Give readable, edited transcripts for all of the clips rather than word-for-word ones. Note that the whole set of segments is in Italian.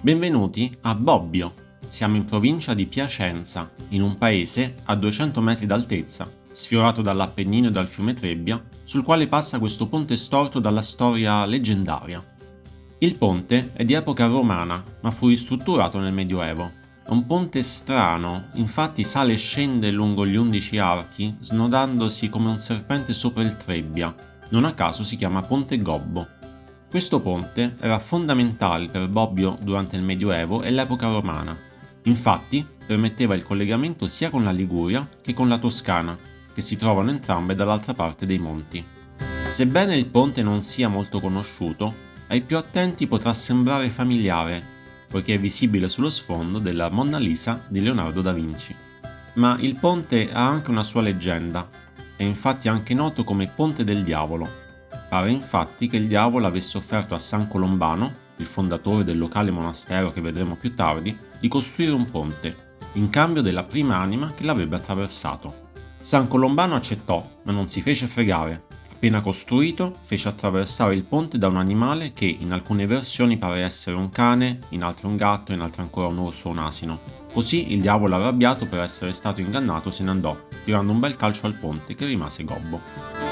Benvenuti a Bobbio. Siamo in provincia di Piacenza, in un paese a 200 metri d'altezza, sfiorato dall'Appennino e dal fiume Trebbia, sul quale passa questo ponte storto dalla storia leggendaria. Il ponte è di epoca romana, ma fu ristrutturato nel Medioevo. È un ponte strano, infatti sale e scende lungo gli 11 archi, snodandosi come un serpente sopra il Trebbia. Non a caso si chiama Ponte Gobbo. Questo ponte era fondamentale per Bobbio durante il Medioevo e l'epoca romana. Infatti, permetteva il collegamento sia con la Liguria che con la Toscana, che si trovano entrambe dall'altra parte dei monti. Sebbene il ponte non sia molto conosciuto, ai più attenti potrà sembrare familiare, poiché è visibile sullo sfondo della Monna Lisa di Leonardo da Vinci. Ma il ponte ha anche una sua leggenda, è infatti anche noto come Ponte del Diavolo. Pare infatti che il diavolo avesse offerto a San Colombano, il fondatore del locale monastero che vedremo più tardi, di costruire un ponte, in cambio della prima anima che l'avrebbe attraversato. San Colombano accettò, ma non si fece fregare. Appena costruito, fece attraversare il ponte da un animale che in alcune versioni pare essere un cane, in altre un gatto, in altre ancora un orso o un asino. Così il diavolo, arrabbiato per essere stato ingannato, se ne andò, tirando un bel calcio al ponte che rimase gobbo.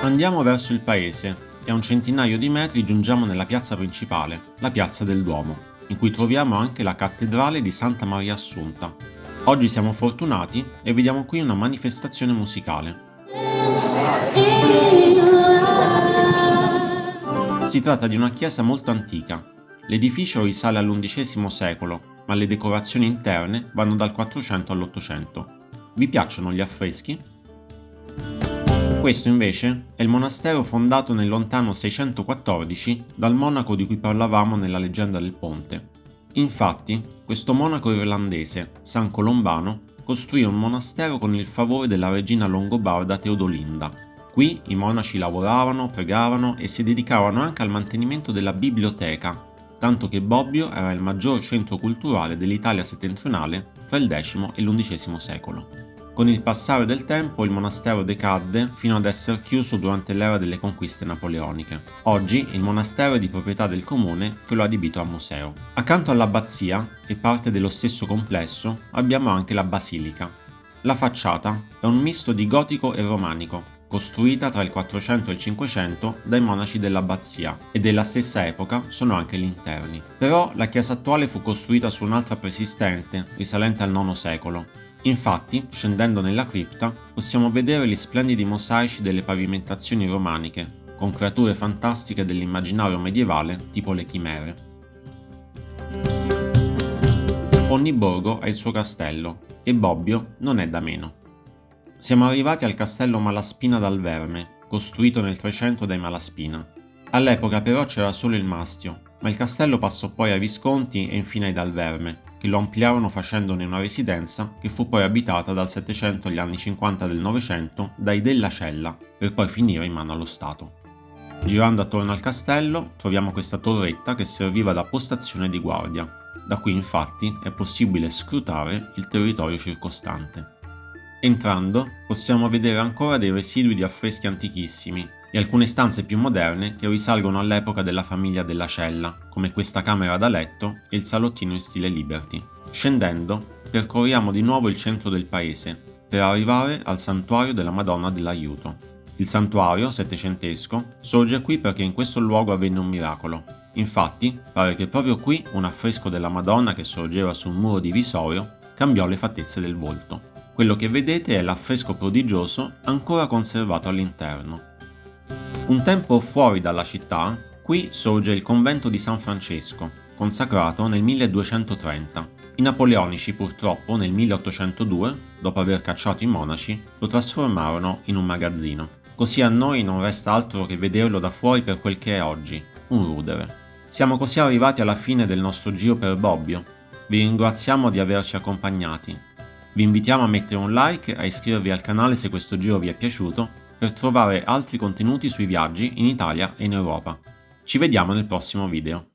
Andiamo verso il paese e a un centinaio di metri giungiamo nella piazza principale, la piazza del Duomo, in cui troviamo anche la cattedrale di Santa Maria Assunta. Oggi siamo fortunati e vediamo qui una manifestazione musicale. Si tratta di una chiesa molto antica. L'edificio risale all'XI secolo, ma le decorazioni interne vanno dal 400 all'800. Vi piacciono gli affreschi? Questo invece è il monastero fondato nel lontano 614 dal monaco di cui parlavamo nella leggenda del ponte. Infatti, questo monaco irlandese, San Colombano, costruì un monastero con il favore della regina longobarda Teodolinda. Qui i monaci lavoravano, pregavano e si dedicavano anche al mantenimento della biblioteca, tanto che Bobbio era il maggior centro culturale dell'Italia settentrionale tra il X e l'XI secolo. Con il passare del tempo il monastero decadde fino ad essere chiuso durante l'era delle conquiste napoleoniche. Oggi il monastero è di proprietà del comune che lo ha adibito a museo. Accanto all'abbazia e parte dello stesso complesso abbiamo anche la basilica. La facciata è un misto di gotico e romanico, costruita tra il 400 e il 500 dai monaci dell'abbazia, e della stessa epoca sono anche gli interni. Però la chiesa attuale fu costruita su un'altra preesistente, risalente al IX secolo. Infatti, scendendo nella cripta, possiamo vedere gli splendidi mosaici delle pavimentazioni romaniche, con creature fantastiche dell'immaginario medievale, tipo le chimere. Ogni borgo ha il suo castello, e Bobbio non è da meno. Siamo arrivati al castello Malaspina dal Verme, costruito nel 300 dai Malaspina. All'epoca però c'era solo il mastio, ma il castello passò poi ai Visconti e infine ai Dal Verme, che lo ampliarono facendone una residenza che fu poi abitata dal 700 agli anni 50 del Novecento dai Della Cella, per poi finire in mano allo Stato. Girando attorno al castello troviamo questa torretta che serviva da postazione di guardia. Da qui infatti è possibile scrutare il territorio circostante. Entrando possiamo vedere ancora dei residui di affreschi antichissimi e alcune stanze più moderne che risalgono all'epoca della famiglia Della Cella, come questa camera da letto e il salottino in stile Liberty. Scendendo, percorriamo di nuovo il centro del paese, per arrivare al santuario della Madonna dell'Aiuto. Il santuario, settecentesco, sorge qui perché in questo luogo avvenne un miracolo. Infatti, pare che proprio qui un affresco della Madonna che sorgeva su un muro divisorio cambiò le fattezze del volto. Quello che vedete è l'affresco prodigioso ancora conservato all'interno. Un tempo fuori dalla città, qui sorge il convento di San Francesco, consacrato nel 1230. I napoleonici purtroppo nel 1802, dopo aver cacciato i monaci, lo trasformarono in un magazzino. Così a noi non resta altro che vederlo da fuori per quel che è oggi, un rudere. Siamo così arrivati alla fine del nostro giro per Bobbio. Vi ringraziamo di averci accompagnati. Vi invitiamo a mettere un like e a iscrivervi al canale se questo giro vi è piaciuto, per trovare altri contenuti sui viaggi in Italia e in Europa. Ci vediamo nel prossimo video.